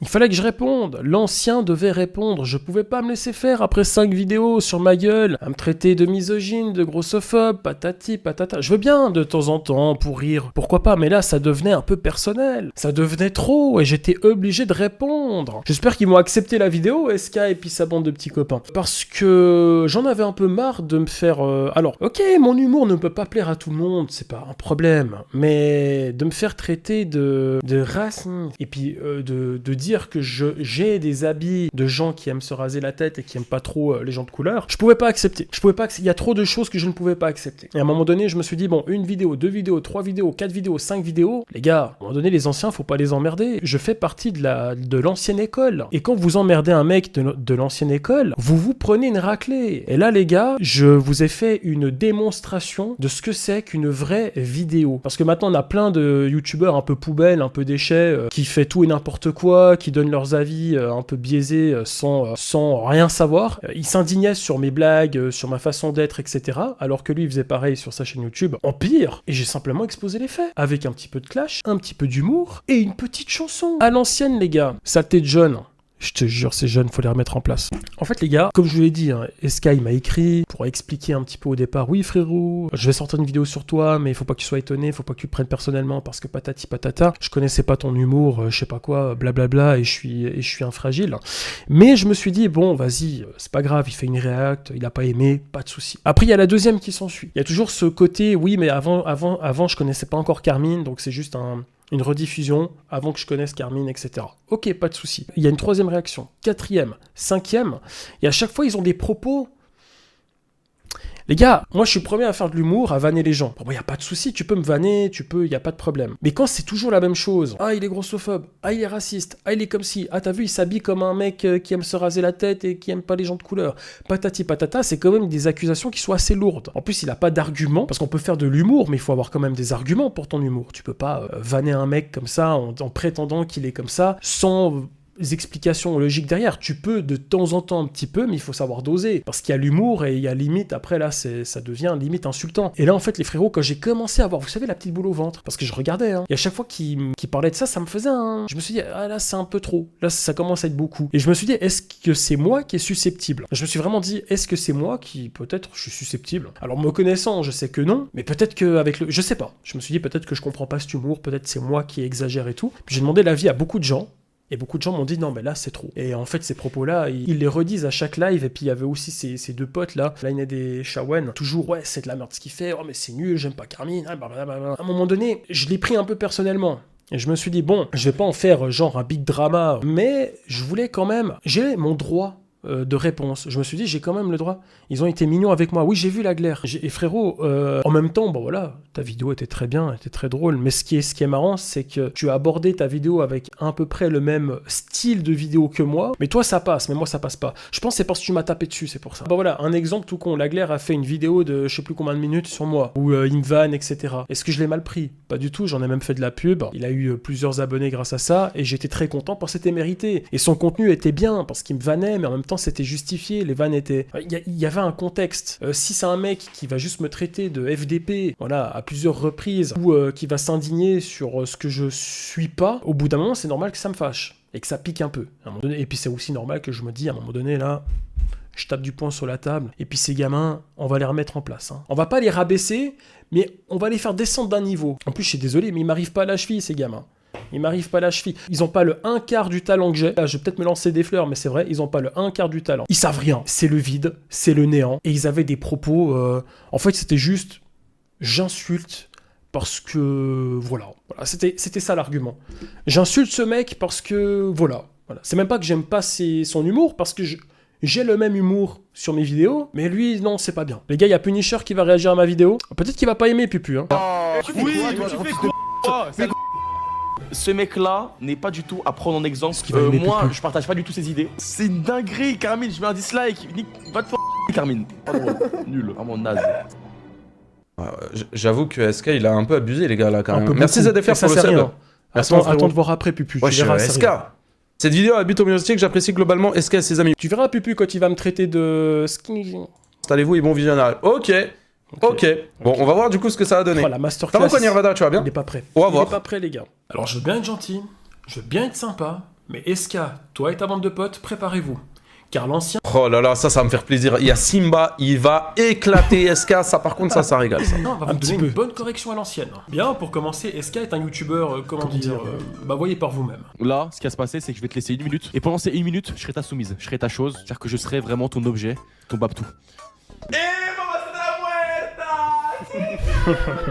Il fallait que je réponde. L'ancien devait répondre. Je pouvais pas me laisser faire après 5 vidéos sur ma gueule, à me traiter de misogyne, de grossophobe, patati, patata. Je veux bien de temps en temps pour rire, pourquoi pas, mais là ça devenait un peu personnel. Ça devenait trop et j'étais obligé de répondre. J'espère qu'ils vont accepter la vidéo, SK et puis sa bande de petits copains. Parce que j'en avais un peu marre de me faire... Alors, ok, mon humour ne peut pas plaire à tout le monde, c'est pas un problème, mais de me faire traiter de racisme et puis de dire que j'ai des habits de gens qui aiment se raser la tête et qui aiment pas trop les gens de couleur, je pouvais pas accepter. Il y a trop de choses que je ne pouvais pas accepter. Et à un moment donné, je me suis dit, bon, une vidéo, 2 vidéos, 3 vidéos, 4 vidéos, 5 vidéos, les gars, à un moment donné, les anciens, faut pas les emmerder. Je fais partie de l'ancienne école. Et quand vous emmerdez un mec de l'ancienne école, vous prenez une raclée. Et là, les gars, je vous ai fait une démonstration de ce que c'est qu'une vraie vidéo. Parce que maintenant, on a plein de youtubeurs un peu poubelles, un peu déchets, qui fait tout et n'importe quoi, qui donnent leurs avis un peu biaisés sans rien savoir. Il s'indignait sur mes blagues, sur ma façon d'être, etc. Alors que lui, il faisait pareil sur sa chaîne YouTube. En pire, et j'ai simplement exposé les faits. Avec un petit peu de clash, un petit peu d'humour et une petite chanson. À l'ancienne, les gars. Saleté de jeune. Je te jure, ces jeunes, faut les remettre en place. En fait, les gars, comme je vous l'ai dit, SK m'a écrit pour expliquer un petit peu au départ. Oui, frérot, je vais sortir une vidéo sur toi, mais il faut pas que tu sois étonné, faut pas que tu le prennes personnellement parce que patati patata. Je connaissais pas ton humour, je sais pas quoi, blablabla, et je suis un fragile. Mais je me suis dit, bon, vas-y, c'est pas grave, il fait une réact, il a pas aimé, pas de souci. Après, il y a la deuxième qui s'ensuit. Il y a toujours ce côté, oui, mais avant, je connaissais pas encore Carmine, donc c'est juste une rediffusion avant que je connaisse Carmine, etc. Ok, pas de souci. Il y a une troisième réaction, quatrième, cinquième, et à chaque fois, ils ont des propos... Les gars, moi je suis le premier à faire de l'humour, à vanner les gens. Bon, y a pas de souci, tu peux me vanner, y a pas de problème. Mais quand c'est toujours la même chose, ah il est grossophobe, ah il est raciste, ah il est comme ci, ah t'as vu il s'habille comme un mec qui aime se raser la tête et qui aime pas les gens de couleur, patati patata, c'est quand même des accusations qui sont assez lourdes. En plus il a pas d'arguments, parce qu'on peut faire de l'humour, mais il faut avoir quand même des arguments pour ton humour. Tu peux pas vanner un mec comme ça en prétendant qu'il est comme ça, sans... explications logiques derrière. Tu peux de temps en temps un petit peu, mais il faut savoir doser. Parce qu'il y a l'humour et il y a limite, après là, ça devient limite insultant. Et là, en fait, les frérots, quand j'ai commencé à voir, vous savez, la petite boule au ventre, parce que je regardais, et à chaque fois qu'ils parlaient de ça, ça me faisait un... Je me suis dit, ah là, c'est un peu trop. Là, ça commence à être beaucoup. Et je me suis dit, est-ce que c'est moi qui est susceptible? Je me suis vraiment dit, est-ce que c'est moi qui, peut-être, je suis susceptible? Alors, me connaissant, je sais que non, mais peut-être qu'avec le... Je sais pas. Je me suis dit, peut-être que je comprends pas cet humour, peut-être c'est moi qui exagère et tout. Puis j'ai demandé l'avis à beaucoup de gens. Et beaucoup de gens m'ont dit non mais là c'est trop. Et en fait ces propos-là, ils les redisent à chaque live. Et puis il y avait aussi ces deux potes là, Line des Shawen, toujours ouais c'est de la merde ce qu'il fait, oh mais c'est nul, j'aime pas Carmine, blablabla. À un moment donné, je l'ai pris un peu personnellement. Et je me suis dit bon, je vais pas en faire genre un big drama, mais je voulais quand même, j'ai mon droit de réponse. Je me suis dit, j'ai quand même le droit. Ils ont été mignons avec moi. Oui, j'ai vu la glaire. Et frérot, en même temps, bon voilà, ta vidéo était très bien, était très drôle. Mais ce qui est marrant, c'est que tu as abordé ta vidéo avec à peu près le même style de vidéo que moi. Mais toi, ça passe, mais moi, ça passe pas. Je pense que c'est parce que tu m'as tapé dessus, c'est pour ça. Bon voilà, un exemple tout con. La glaire a fait une vidéo de je sais plus combien de minutes sur moi, où il me vanne, etc. Est-ce que je l'ai mal pris? Pas du tout, j'en ai même fait de la pub. Il a eu plusieurs abonnés grâce à ça, et j'étais très content parce que c'était mérité. Et son contenu était bien, parce qu'il me vannait, mais en même temps, c'était justifié, les vannes étaient... Il y avait un contexte. Si c'est un mec qui va juste me traiter de FDP, voilà, à plusieurs reprises, ou qui va s'indigner sur ce que je suis pas, au bout d'un moment, c'est normal que ça me fâche, et que ça pique un peu. À un moment donné, et puis c'est aussi normal que je me dis, à un moment donné, là... Je tape du poing sur la table, et puis ces gamins, on va les remettre en place. On va pas les rabaisser, mais on va les faire descendre d'un niveau. En plus, je suis désolé, mais ils m'arrivent pas à la cheville, ces gamins. Ils m'arrivent pas à la cheville. Ils ont pas le un quart du talent que j'ai. Là, je vais peut-être me lancer des fleurs, mais c'est vrai, ils ont pas le un quart du talent. Ils savent rien. C'est le vide, c'est le néant. Et ils avaient des propos... En fait, c'était juste... J'insulte parce que... Voilà. C'était ça l'argument. J'insulte ce mec parce que... Voilà. C'est même pas que j'aime pas son humour, parce que j'ai le même humour sur mes vidéos, mais lui, non, c'est pas bien. Les gars, il y a Punisher qui va réagir à ma vidéo. Peut-être qu'il va pas aimer, Pupu. Hein. Oui, ce mec-là n'est pas du tout à prendre en exemple. Moi, je partage pas du tout ses idées. C'est une dinguerie, Carmine. Je mets un dislike. Va te faire Carmine. Pas drôle. Nul. Vraiment naze. J'avoue que SK, il a un peu abusé, les gars, là, quand même. Merci ZFR pour le sub. Attends de voir après, Pupu. Ouais, tu verras, SK. Cette vidéo a but homéostatique, j'apprécie globalement SK et ses amis. Tu verras, Pupu, quand il va me traiter de... Installez-vous et bon visionnage. Ok. Bon, on va voir du coup ce que ça va donner. Oh, la masterclass. T'as quoi, Nirvana, tu vas bien? Il est pas prêt. On va voir. Il est pas prêt, les gars. Alors, je veux bien être gentil, je veux bien être sympa, Mais SK, toi et ta bande de potes, préparez-vous. Car l'ancien... Oh là là, ça va me faire plaisir. Il y a Simba, il va éclater SK. Ça, par contre, ça régale. Ça. Non, on va vous donner une bonne correction à l'ancienne. Bien, pour commencer, SK est un youtubeur, comment dire, bah voyez par vous-même. Là, ce qui va se passer, c'est que je vais te laisser 1 minute. Et pendant ces 1 minute, je serai ta soumise, je serai ta chose. C'est-à-dire que je serai vraiment ton objet, ton babtou.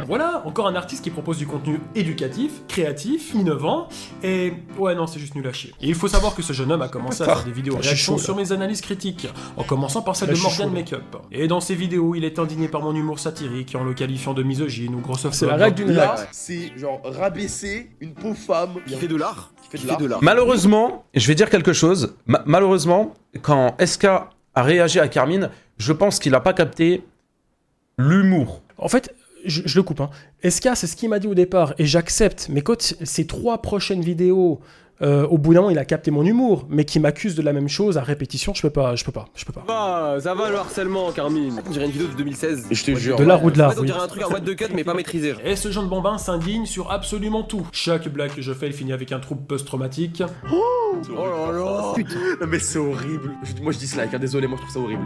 Voilà, encore un artiste qui propose du contenu éducatif, créatif, innovant, et... ouais non, c'est juste nul à chier. Et il faut savoir que ce jeune homme a commencé à faire des vidéos réactions sur mes analyses critiques, en commençant par celle de Morgan Makeup. Et dans ses vidéos, il est indigné par mon humour satirique, en le qualifiant de misogyne ou grossophobe. C'est la règle d'une Là, règle. c'est genre rabaisser une pauvre femme qui fait de l'art. Malheureusement, je vais dire quelque chose. Malheureusement, quand SK a réagi à Carmine, je pense qu'il a pas capté l'humour. En fait, je le coupe, hein. SK, c'est ce qu'il m'a dit au départ, et j'accepte, mais quand ces 3 prochaines vidéos, au bout d'un moment, il a capté mon humour, mais qui m'accuse de la même chose à répétition, je peux pas. Ah, ça va le harcèlement, Carmine. On dirait une vidéo de 2016. Je te jure. De l'art ou de l'art, On oui. dirait un truc à what the cut, mais pas maîtrisé. Et ce jeune bambin s'indigne sur absolument tout. Chaque blague que je fais, il finit avec un trouble post-traumatique. Oh là là. Non, mais c'est horrible. Moi je dislike, hein, désolé, moi je trouve ça horrible.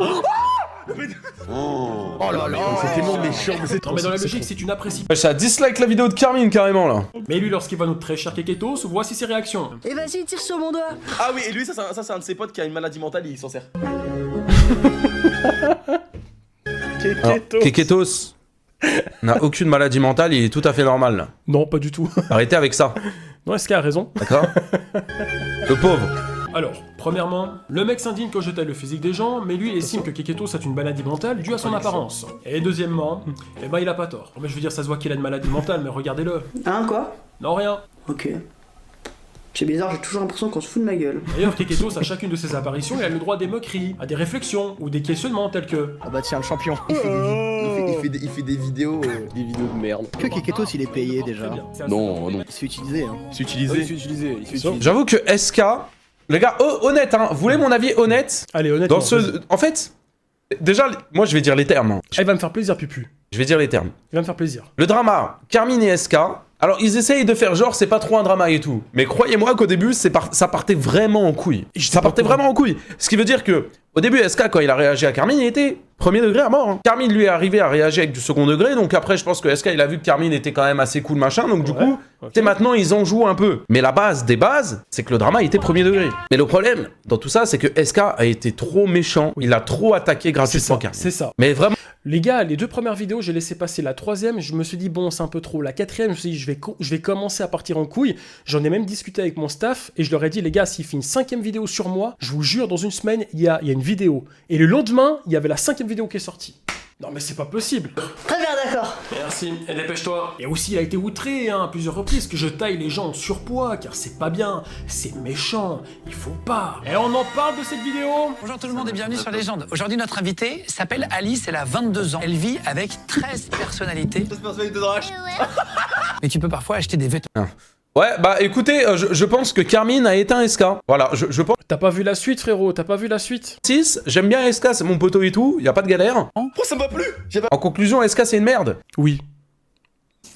Oh là là. C'est tellement méchant, mais c'est Non mais dans la logique, si tu n'apprécies pas... Ouais, ça dislike la vidéo de Carmine carrément là. Mais lui, lorsqu'il voit notre très cher Keketos, voici ses réactions. Et vas-y, tire sur mon doigt. Ah oui, et lui, ça c'est un de ses potes qui a une maladie mentale et il s'en sert. Alors, Keketos n'a aucune maladie mentale, il est tout à fait normal là. Non, pas du tout. Arrêtez avec ça, Non, SK a raison. d'accord? Le pauvre. Alors, premièrement, le mec s'indigne quand je taille le physique des gens, mais lui il estime que Keketos a une maladie mentale due à son apparence. Et deuxièmement, eh ben il a pas tort. Mais je veux dire, ça se voit qu'il a une maladie mentale, mais regardez-le. Hein, quoi? Non, rien. Ok. C'est bizarre, j'ai toujours l'impression qu'on se fout de ma gueule. D'ailleurs, Keketos, à chacune de ses apparitions, il a le droit à des moqueries, à des réflexions ou des questionnements tels que... Ah bah tiens, le champion. Il fait des vidéos. Des vidéos de merde. Que Keketos il est payé Très déjà. bien. C'est assez Non, normal. non. Il se fait utiliser. Hein. C'est utilisé. Il s'est utilisé. J'avoue que SK, les gars, honnête, hein, vous voulez mon avis honnête? Allez, honnêtement. Dans ce... En fait, déjà, moi je vais dire les termes. Hein. Il va me faire plaisir, Pupu. Je vais dire les termes. Il va me faire plaisir. Le drama, Carmine et SK. Alors, ils essayent de faire genre, c'est pas trop un drama et tout. Mais croyez-moi qu'au début, ça partait vraiment en couille. Ça partait vraiment en couille. Ce qui veut dire que, au début, SK, quand il a réagi à Carmine, il était premier degré à mort. Hein. Carmine, lui, est arrivé à réagir avec du second degré. Donc après, je pense que SK, il a vu que Carmine était quand même assez cool, machin. Donc du coup, ok. maintenant, ils en jouent un peu. Mais la base des bases, c'est que le drama était premier degré. Mais le problème, dans tout ça, c'est que SK a été trop méchant. Il a trop attaqué C'est gratuitement ça, Carmine. c'est ça. Mais vraiment. Les gars, les 2 premières vidéos, j'ai laissé passer la 3e, je me suis dit, bon, c'est un peu trop. La 4e, je me suis dit, je vais commencer à partir en couille. J'en ai même discuté avec mon staff, et je leur ai dit, les gars, s'il fait une 5e vidéo sur moi, je vous jure, dans une semaine, il y a une vidéo. Et le lendemain, il y avait la 5e vidéo qui est sortie. Non mais c'est pas possible. Très bien, d'accord. Merci, et dépêche-toi. Et aussi, il a été outré à plusieurs reprises que je taille les gens en surpoids, car c'est pas bien, c'est méchant, il faut pas. Et on en parle de cette vidéo. Bonjour tout le monde et bienvenue sur Légende. Aujourd'hui, notre invitée s'appelle Alice, elle a 22 ans. Elle vit avec 13 personnalités. Mais tu peux parfois acheter des vêtements. Ouais, bah écoutez, je pense que Carmine a éteint SK. Voilà, je pense. T'as pas vu la suite, frérot, t'as pas vu la suite. 6, j'aime bien SK, c'est mon poteau et tout, y a pas de galère. Oh, ça m'a plu. En conclusion, SK c'est une merde. Oui.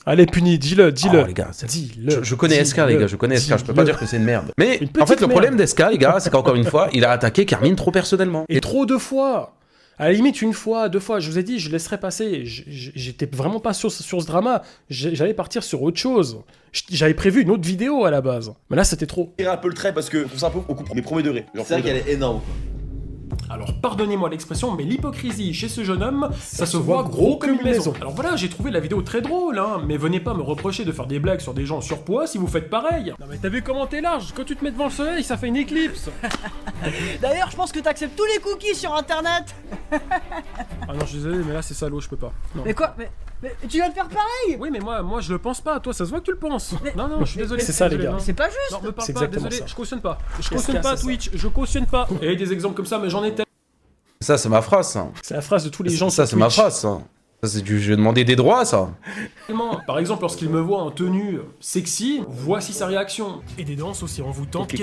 Allez, puni, dis-le. Oh, les gars, Dis-le. je connais SK, les gars, je connais SK, je peux pas dire que c'est une merde. Mais Une en fait, petite le merde. problème d'SK, les gars, c'est qu'encore une fois, il a attaqué Carmine trop personnellement. Et trop 2 fois. À la limite, 1 fois, 2 fois, je vous ai dit, je laisserai passer. J'étais vraiment pas sur ce drama. J'allais partir sur autre chose. J'avais prévu une autre vidéo à la base. Mais là, c'était trop. Tirer un peu le trait parce que tout ça un peu au coup mais premier degré. C'est vrai qu'elle est énorme. Alors, pardonnez-moi l'expression, mais l'hypocrisie chez ce jeune homme, ça se voit gros comme une maison. Alors voilà, j'ai trouvé la vidéo très drôle, hein, mais venez pas me reprocher de faire des blagues sur des gens en surpoids si vous faites pareil. Non mais t'as vu comment t'es large? Quand tu te mets devant le soleil, ça fait une éclipse. D'ailleurs, je pense que t'acceptes tous les cookies sur internet. Ah non, je suis désolé, mais là c'est salaud, je peux pas. Non. Mais quoi mais tu vas te faire pareil. Oui, mais moi je le pense pas, toi ça se voit que tu le penses. Non, je suis désolé. C'est ça, les gars. C'est pas juste. Non, me parle C'est pas, exactement désolé, ça. je cautionne pas. Je cautionne pas Twitch, je cautionne pas. Et des exemples comme ça, mais j'en ai tellement. Ça, c'est ma phrase, ça. C'est la phrase de tous les gens Ça, sur c'est ma Twitch. phrase, ça. Ça, c'est du jeu demander des droits, ça. Par exemple, lorsqu'il me voit en tenue sexy, voici sa réaction. Et des danses aussi envoûtantes.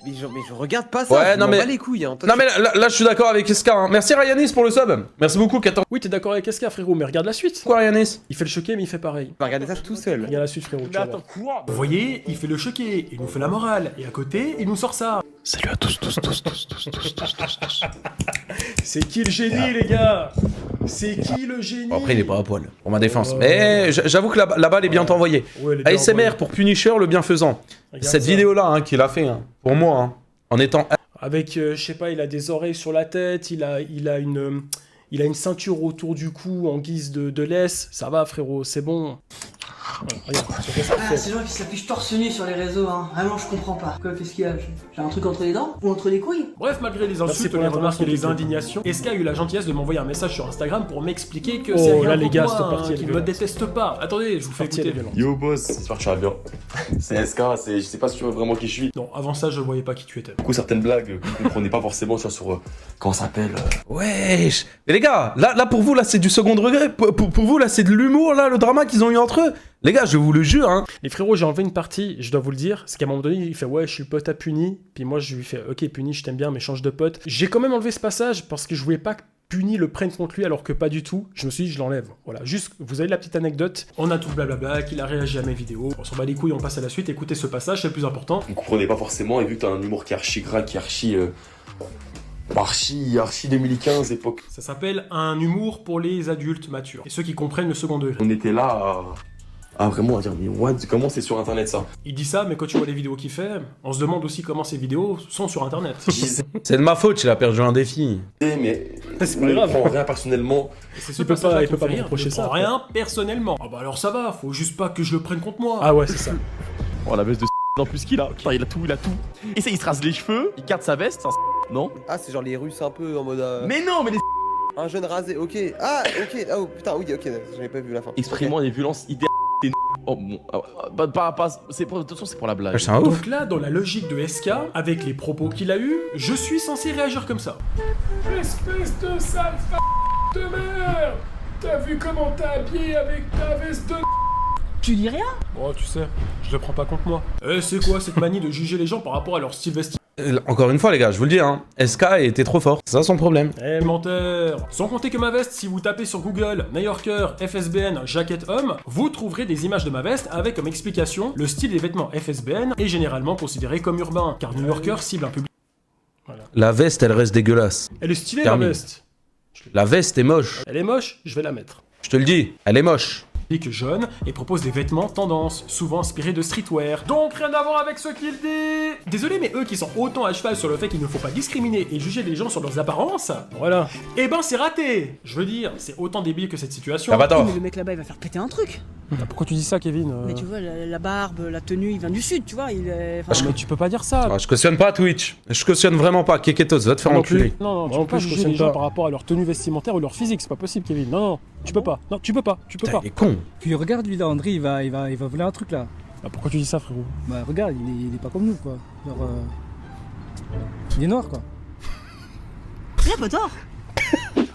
Mais je regarde pas ça. Ouais, je non, m'en mais- bats les couilles. Hein. Non mais là je suis d'accord avec Eska. Hein. Merci Ryanis pour le sub. Merci beaucoup 14. Oui, t'es d'accord avec SK, frérot, mais regarde la suite. Quoi Ryanis? Il fait le choqué, mais il fait pareil. On va regarder ça tout seul. Regarde la suite, frérot. tu Mais vas attends, voir. quoi Vous voyez, il fait le choqué, il nous fait la morale, et à côté, il nous sort ça. Salut à tous. C'est qui le génie, les gars? C'est qui le génie? Bon, après il est pas à poil pour ma défense. Mais j'avoue que la balle est bien envoyée. Ouais, elle est bien ASMR envoyée. pour Punisher le bienfaisant. Regarde Cette ça. vidéo là qu'il a fait, hein, pour moi, hein, en étant... Avec, je sais pas, il a des oreilles sur la tête, il a une ceinture autour du cou en guise de laisse. Ça va, frérot, c'est bon. Ouais, regarde, c'est ça qu'il fait. Ces gens qui s'affichent torse nu sur les réseaux, hein. Vraiment, je comprends pas. Quoi, qu'est-ce qu'il y a? J'ai un truc entre les dents? Ou entre les couilles? Bref, malgré les insultes, pour les l'information, remarques et les Kiki. indignations, SK a eu la gentillesse de m'envoyer un message sur Instagram pour m'expliquer que Oh, c'est rien là, les pour gars, moi, cette partie, elle est qu'il me violente. déteste pas. Attendez, je vous fais écouter. Yo boss, j'espère que tu vas bien. C'est SK, je sais pas si tu vois vraiment qui je suis. Non, avant ça, je voyais pas qui tu étais. Du coup, certaines blagues que vous comprenez pas forcément, tu vois, sur comment ça s'appelle. Wesh. Mais les gars, là pour vous là c'est du second degré. Pour vous là c'est de l'humour là, le drama qu'ils ont eu entre eux. Les gars, je vous le jure, hein. Les frérots, j'ai enlevé une partie, je dois vous le dire, c'est qu'à un moment donné, il fait ouais, je suis le pote à Puni, puis moi je lui fais ok Puni, je t'aime bien, mais change de pote. J'ai quand même enlevé ce passage parce que je voulais pas que Puni le prenne contre lui alors que pas du tout. Je me suis dit, je l'enlève. Voilà, juste, vous avez la petite anecdote. On a tout le blablabla, qu'il a réagi à mes vidéos. On s'en bat les couilles, on passe à la suite. Écoutez ce passage, c'est le plus important. Vous comprenez pas forcément, et vu que t'as un humour qui est archi gras, qui est archi 2015 époque. Ça s'appelle un humour pour les adultes matures et ceux qui comprennent le second degré. On était là à vraiment à dire, mais what, comment c'est sur internet ça? Il dit ça, mais quand tu vois les vidéos qu'il fait, on se demande aussi comment ces vidéos sont sur internet. Je disais, C'est de ma faute, il a perdu un défi. mais C'est pas ne grave. prends rien personnellement. C'est Il peut pas- passage-là il qui peut me pas fait me rire. reprocher Je ça, prends après. rien personnellement. Ah bah alors ça va, faut juste pas que je le prenne contre moi. Ah ouais, c'est ça. Oh, la veste de en plus qu'il a. Putain, il a tout. Et ça, il se rase les cheveux, il garde sa veste, non? Ah, c'est genre les Russes un peu en mode. Mais non, mais les Un jeune rasé, ok. Ah, ok. Oh putain, oui, ok. J'avais pas vu la fin. exprimant des violences idéales. Oh bon, c'est pour, de toute façon, c'est pour la blague. C'est un ouf. Donc là, dans la logique de SK, avec les propos qu'il a eus, je suis censé réagir comme ça. Espèce de sale de merde! T'as vu comment t'as habillé avec ta veste de... Tu dis rien? Oh, tu sais, je le prends pas contre moi. C'est quoi cette manie de juger les gens par rapport à leur style vestimentaire? Encore une fois les gars, je vous le dis, hein, SK était trop fort. C'est ça son problème. Eh menteur! Sans compter que ma veste, si vous tapez sur Google New Yorker FSBN jaquette homme, vous trouverez des images de ma veste avec comme explication le style des vêtements FSBN est généralement considéré comme urbain, car New Yorker cible un public. La veste elle reste dégueulasse. Elle est stylée Terminé. la veste. La veste est moche. Elle est moche, je vais la mettre. Je te le dis, elle est moche. Jeune et propose des vêtements tendance, souvent inspirés de streetwear. Donc rien à voir avec ce qu'il dit. Désolé, mais eux qui sont autant à cheval sur le fait qu'il ne faut pas discriminer et juger les gens sur leurs apparences, Voilà. eh ben c'est raté. Je veux dire, c'est autant débile que cette situation. Ça va tort. Mais le mec là-bas, il va faire péter un truc. Pourquoi tu dis ça, Kevin Mais tu vois, la barbe, la tenue, il vient du sud, tu vois. Il est. enfin, Mais tu peux pas dire ça. Ah, je cautionne pas Twitch. Je cautionne vraiment pas. Keketos, va te faire Non enculer. Non, Moi non plus, je juger cautionne les gens pas. par rapport à leur tenue vestimentaire ou leur physique, c'est pas possible, Kevin. Non, tu peux pas. Non, tu peux pas. Putain, il est con. Puis regarde lui là, André, il va voler un truc là. Bah, pourquoi tu dis ça, frérot? Bah regarde, il est pas comme nous quoi. Genre, il est noir quoi. Il a pas tort.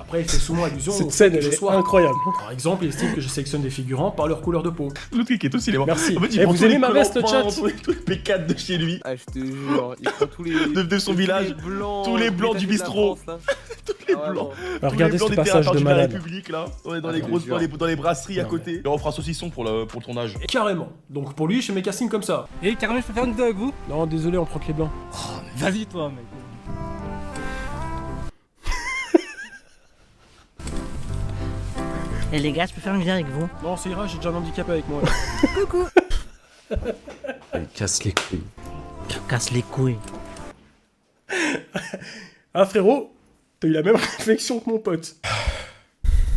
Après, il fait souvent allusion au Cette fait scène, que elle je est sois- incroyable. Par exemple, il estime que je sélectionne des figurants par leur couleur de peau. Le truc est aussi les Merci. En fait, il Eh, prend vous tous aimez les ma plans veste, le peints, chat? tous les P4 de chez lui. Ah, je te jure, il prend tous les. De son village. Tous les blancs du bistrot. Tous les blancs. Alors, Tous les regardez blancs ce des passage terrains de de la malade. République là. Ouais, dans les je grosses, te jure. dans les brasseries à côté. Là, on fera saucisson pour le tournage. Carrément. Donc pour lui, je fais mes castings comme ça. Et carrément, je peux faire une vidéo avec vous? Non, désolé, on prend que les blancs. Vas-y toi mec. Et les gars, je peux faire une vidéo avec vous? Non, ça ira, j'ai déjà un handicap avec moi. Coucou. Il casse les couilles. Tu casses les couilles. Ah frérot, t'as eu la même réflexion que mon pote.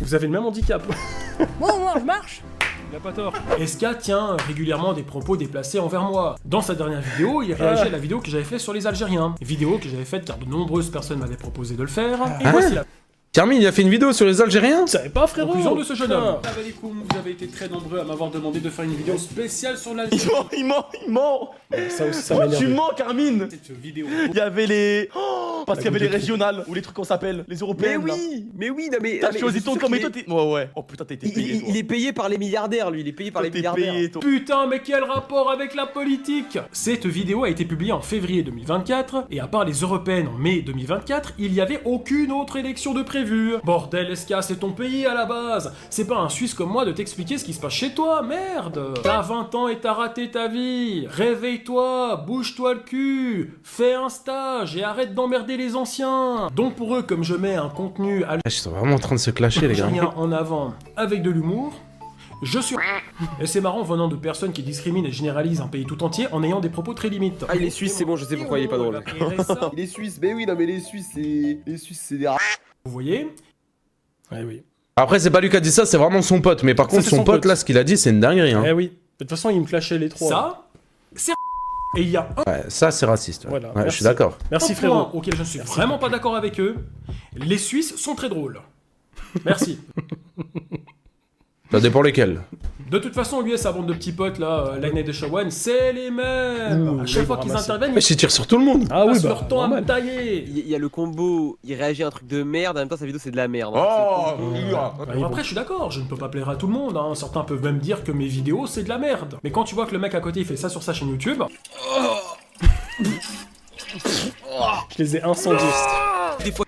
Vous avez le même handicap. Bon, moi, je marche. Il a pas tort. SK tient régulièrement des propos déplacés envers moi. Dans sa dernière vidéo, il réagit à la vidéo que j'avais faite sur les Algériens. Vidéo que j'avais faite car de nombreuses personnes m'avaient proposé de le faire. Et voici la Carmine, il a fait une vidéo sur les Algériens? Tu savais pas, frérot? conclusion de ce jeune homme. Putain. Vous avez été très nombreux à m'avoir demandé de faire une vidéo spéciale sur l'Algérie. Il ment. Ça aussi, ça m'énerve. Tu mens, Carmine. Cette vidéo. Il y avait les. Oh, Parce qu'il y avait les régionales, ou les trucs qu'on s'appelle, les européennes. Mais oui, non mais... T'as choisi ton camp, mais toi t'es... Ouais. Oh putain, t'es payé, Il est payé par les milliardaires, lui, il est payé par les milliardaires. Putain, mais quel rapport avec la politique? Cette vidéo a été publiée en février 2024, et à part les européennes en mai 2024, il n'y avait aucune autre élection de prévue. Bordel, SK, c'est ton pays à la base. C'est pas un Suisse comme moi de t'expliquer ce qui se passe chez toi, merde. T'as 20 ans et t'as raté ta vie. Réveille-toi, bouge-toi le cul, fais un stage et arrête d'emmerder les anciens. Donc pour eux, comme je mets un contenu Ils sont vraiment en train de se clasher, les gars. en avant avec de l'humour, je suis... Et c'est marrant venant de personnes qui discriminent et généralisent un pays tout entier en ayant des propos très limites. Ah, il est suisse, c'est bon, je sais pourquoi il est pas drôle. Il est suisse, mais oui, non mais les Suisses, c'est des... Vous voyez? Ouais, oui. Après, c'est pas lui qui a dit ça, c'est vraiment son pote. Mais par contre, son pote, là, ce qu'il a dit, c'est une dinguerie. Hein. Eh oui. De toute façon, il me clashait les trois. Ça, c'est... Et il y a un... Ouais, ça, c'est raciste. Ouais. Voilà, Je suis d'accord. Merci frérot. Auquel je ne suis vraiment pas d'accord avec eux. Les Suisses sont très drôles. Merci. Ça dépend lesquels. De toute façon, lui et sa bande de petits potes là, Line de Shawan, c'est les mêmes. À chaque fois qu'ils interviennent, mais ils tirent sur tout le monde. Ah oui, bah, leur temps à me tailler. Il y a le combo, il réagit à un truc de merde, en même temps sa vidéo c'est de la merde. Après, je suis d'accord, je ne peux pas plaire à tout le monde. Hein. Certains peuvent même dire que mes vidéos c'est de la merde. Mais quand tu vois que le mec à côté il fait ça sur sa chaîne YouTube, je les ai incendiés.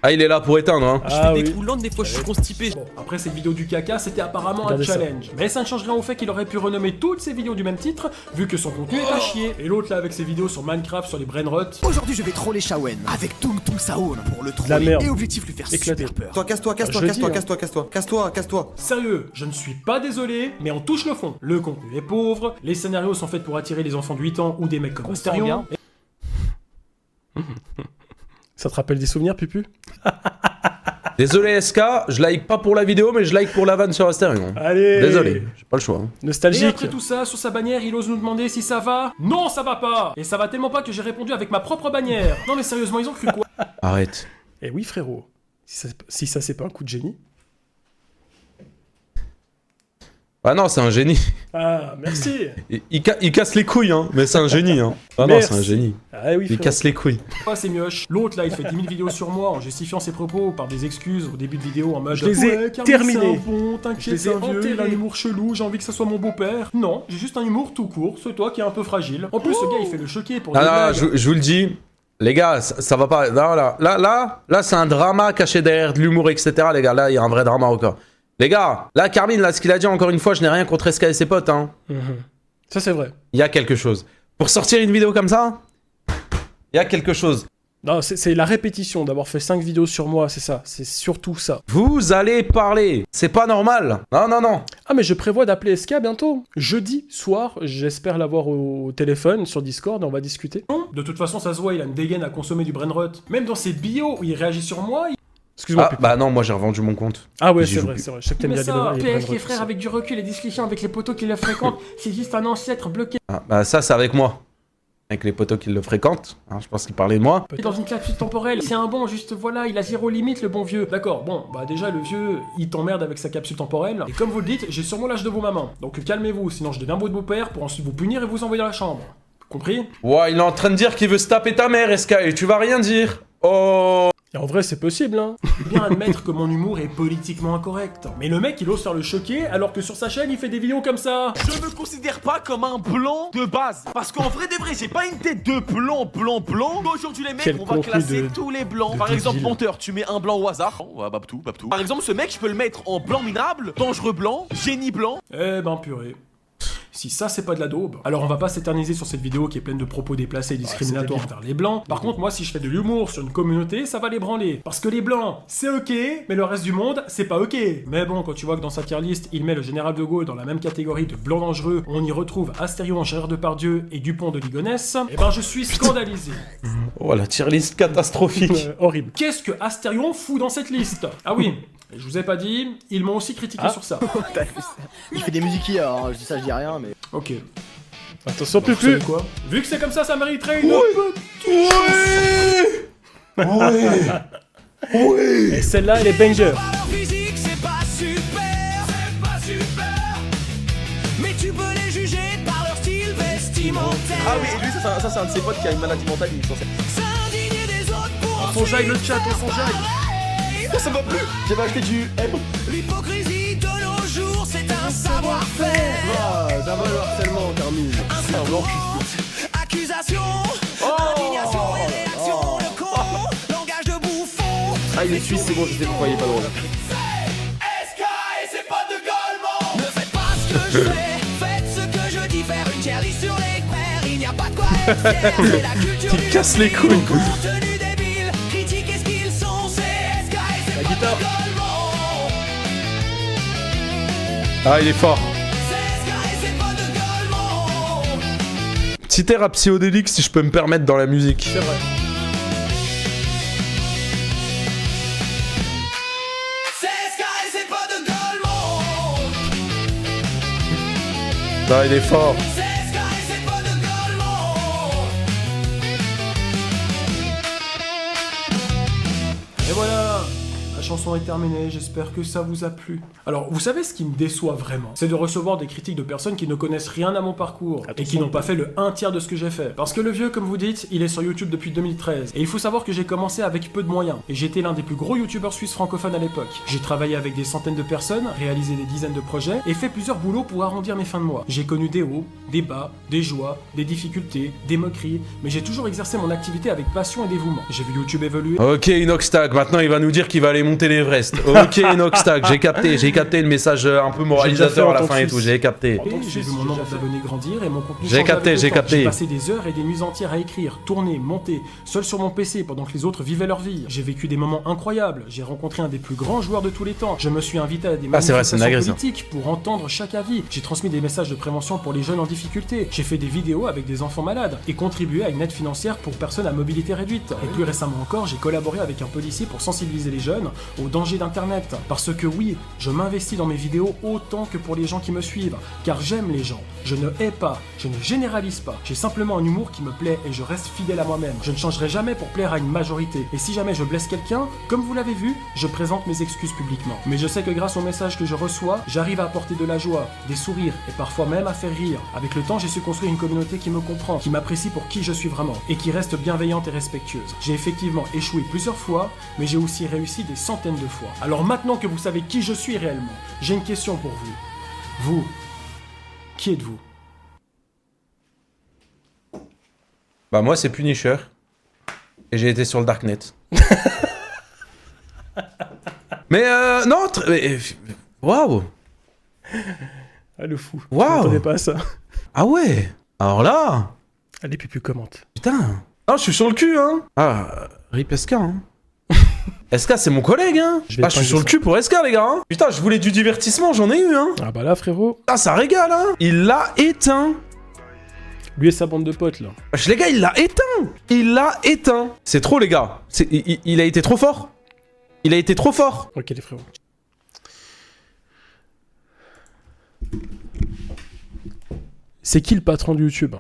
Ah, il est là pour éteindre, hein. Je fais des coulantes, des fois je suis constipé. Bon, après cette vidéo du caca, c'était apparemment un challenge. Mais ça ne change rien au fait qu'il aurait pu renommer toutes ses vidéos du même titre, vu que son contenu est à chier. Et l'autre là, avec ses vidéos sur Minecraft, sur les brainrots. Aujourd'hui, je vais troller Shawen avec Tung Tung Saon pour le troller et objectif lui faire super peur. Toi, casse-toi. Sérieux, je ne suis pas désolé, mais on touche le fond. Le contenu est pauvre, les scénarios sont faits pour attirer les enfants de 8 ans ou des mecs comme Asterion. Ça te rappelle des souvenirs, Pupu? Désolé SK, je like pas pour la vidéo, mais je like pour la vanne sur Asterion. Allez. Désolé, j'ai pas le choix. Hein. Nostalgique. Et après tout ça, sur sa bannière, il ose nous demander si ça va. Non, ça va pas. Et ça va tellement pas que j'ai répondu avec ma propre bannière. Non mais sérieusement, ils ont cru quoi? Arrête. Eh oui frérot, si ça c'est pas un coup de génie. Ah non, c'est un génie. Ah, merci. Il casse les couilles, hein, mais c'est un génie. Hein. Ah non, c'est un génie. Ah oui, il casse les couilles. Ah, c'est mioche. L'autre là, il fait 10 000 vidéos sur moi en justifiant ses propos par des excuses au début de vidéo en mode je les ai terminés. Bon, t'inquiète, c'est un vieux, il a un humour chelou, j'ai envie que ça soit mon beau-père. Non, j'ai juste un humour tout court, c'est toi qui est un peu fragile. En plus, ce gars, il fait le choquer pour des blagues. Je vous le dis. Les gars, ça va pas. Là, c'est un drama caché derrière de l'humour, etc. Les gars, là, il y a un vrai drama encore. Les gars, là, Carmine, là, ce qu'il a dit, encore une fois, je n'ai rien contre SK et ses potes, hein. Ça, c'est vrai. Il y a quelque chose. Pour sortir une vidéo comme ça, il y a quelque chose. Non, c'est la répétition d'avoir fait 5 vidéos sur moi, c'est ça. C'est surtout ça. Vous allez parler. C'est pas normal. Non. Ah, mais je prévois d'appeler SK bientôt. Jeudi soir, j'espère l'avoir au téléphone, sur Discord, et on va discuter. De toute façon, ça se voit, il a une dégaine à consommer du brainrot. Même dans ses bios où il réagit sur moi, Excuse-moi. Ah, bah non, moi j'ai revendu mon compte. Ah ouais, c'est vrai. Je sais que t'aimes bien ça, PF, les frères, avec du recul et discussion avec les potos qui le fréquentent, c'est juste un ancêtre bloqué. Ah, bah ça, c'est avec moi. Avec les potos qui le fréquentent. Hein, je pense qu'il parlait de moi. Dans une capsule temporelle, c'est un bon, juste voilà, il a zéro limite, le bon vieux. D'accord, bon, bah déjà, le vieux, il t'emmerde avec sa capsule temporelle. Et comme vous le dites, j'ai sûrement l'âge de vos mamans. Donc calmez-vous, sinon je deviens votre beau-père pour ensuite vous punir et vous envoyer dans la chambre. Compris? Ouais, il est en train de dire qu'il veut se taper ta mère, SK, et tu vas rien dire. Oh. Et en vrai, c'est possible, hein. Je peux bien admettre que mon humour est politiquement incorrect. Mais le mec, il ose faire le choquer, alors que sur sa chaîne, il fait des vidéos comme ça. Je me considère pas comme un blanc de base. Parce qu'en vrai de vrai, j'ai pas une tête de blanc. Aujourd'hui, les mecs, on va classer tous les blancs. Par exemple, menteur, tu mets un blanc au hasard. Oh, ouais, Babtou. Par exemple, ce mec, je peux le mettre en blanc minable, dangereux blanc, génie blanc. Eh ben, purée. Si ça c'est pas de la daube, alors on va pas s'éterniser sur cette vidéo qui est pleine de propos déplacés et discriminatoires envers les blancs. Par contre, moi si je fais de l'humour sur une communauté, ça va les branler. Parce que les blancs, c'est ok, mais le reste du monde, c'est pas ok. Mais bon, quand tu vois que dans sa tier list, il met le général de Gaulle dans la même catégorie de blanc dangereux, on y retrouve Asterion, Gérard Depardieu et Dupont de Ligonnès, et ben je suis scandalisé. Oh la tier list catastrophique. Horrible. Qu'est-ce que Asterion fout dans cette liste? Ah oui, je vous ai pas dit, ils m'ont aussi critiqué sur ça. Il fait des musiques hier, hein. Je dis ça, je dis rien, mais... Ok. Attention, Pupu. Quoi? Vu que c'est comme ça mériterait une petite... Ouais. Et celle-là, elle est banger. Physique, c'est pas super, mais tu peux les juger par leur style vestimentaire. Ah oui, et lui, ça c'est un de ses potes qui a une maladie mentale, il est censé... S'indigner des autres pour s'enjaille le chat, on s'enjaille. Oh, ça va plus. J'avais acheté du M. L'hypocrisie de nos jours, c'est un savoir-faire. Ah, ça va le harcèlement, Carmine. Accusation, indignation et réaction, le con, langage de bouffon. Ah, il est suisse, c'est bon, je sais pourquoi il est pas drôle. SK et c'est pas de Golemont. Ne faites pas ce que je fais, faites ce que je dis. Faire une tier list sur les quers, il n'y a pas de quoi être fier. C'est la culture Tu du casses les couilles. contenu débile, critiquez ce qu'ils sont. C'est SK et c'est pas de Golemont. Ah, il est fort. C'est SK et c'est pas de Golemont. Petit air à psychodélique, si je peux me permettre, dans la musique. C'est vrai. C'est SK et c'est pas de Golemont. Ah, il est fort. C'est SK et c'est pas de Golemont. Et voilà, la chanson est terminée, j'espère que ça vous a plu. Alors, vous savez ce qui me déçoit vraiment? C'est de recevoir des critiques de personnes qui ne connaissent rien à mon parcours et qui n'ont pas fait le 1/3 de ce que j'ai fait. Parce que le vieux, comme vous dites, il est sur YouTube depuis 2013. Et il faut savoir que j'ai commencé avec peu de moyens. Et j'étais l'un des plus gros youtubeurs suisses francophones à l'époque. J'ai travaillé avec des centaines de personnes, réalisé des dizaines de projets et fait plusieurs boulots pour arrondir mes fins de mois. J'ai connu des hauts, des bas, des joies, des difficultés, des moqueries, mais j'ai toujours exercé mon activité avec passion et dévouement. J'ai vu YouTube évoluer. Ok, Inoxtag, maintenant il va nous dire qu'il va aller monter l'Everest. Ok, Inoxtag, j'ai capté le message un peu moralisateur à la fin et tout, j'ai capté. J'ai vu mon nombre d'abonnés grandir et mon contenu J'ai changer capté, avec le j'ai temps. capté. J'ai passé des heures et des nuits entières à écrire, tourner, monter, seul sur mon PC pendant que les autres vivaient leur vie. J'ai vécu des moments incroyables, j'ai rencontré un des plus grands joueurs de tous les temps. Je me suis invité à des Ah, c'est vrai, c'est une manifestations agression. politiques pour entendre chaque avis. J'ai transmis des messages de prévention pour les jeunes en difficulté. J'ai fait des vidéos avec des enfants malades et contribué à une aide financière pour personnes à mobilité réduite. Et plus récemment encore, j'ai collaboré avec un policier pour sensibiliser les jeunes aux dangers d'internet. Parce que oui, je m'investis dans mes vidéos autant que pour les gens qui me suivent, car j'aime les gens. Je ne hais pas, je ne généralise pas. J'ai simplement un humour qui me plaît et je reste fidèle à moi-même. Je ne changerai jamais pour plaire à une majorité. Et si jamais je blesse quelqu'un, comme vous l'avez vu, je présente mes excuses publiquement. Mais je sais que grâce aux messages que je reçois, j'arrive à apporter de la joie, des sourires et parfois même à faire rire. Avec le temps, j'ai su construire une communauté qui me comprend, qui m'apprécie pour qui je suis vraiment et qui reste bienveillante et respectueuse. J'ai effectivement échoué plusieurs fois, mais j'ai aussi réussi des centaines de fois. Alors maintenant que vous savez qui je suis réellement, j'ai une question pour vous. Vous, qui êtes-vous? Bah moi c'est Punisher. Et j'ai été sur le Darknet. Mais non, waouh. Ah le fou. Waouh. Je m'attendais pas à ça. Ah ouais. Alors là. Allez Pupu, commente. Putain. Ah je suis sur le cul hein. Ah rip SK hein. SK c'est mon collègue hein. Ah je suis sur le cul pour SK les gars hein. Putain je voulais du divertissement, j'en ai eu hein. Ah bah là frérot. Ah ça régale hein. Il l'a éteint. Lui et sa bande de potes là. Wesh les gars il l'a éteint. Il l'a éteint. C'est trop les gars. Il a été trop fort. Il a été trop fort. Ok les frérots. C'est qui le patron de YouTube?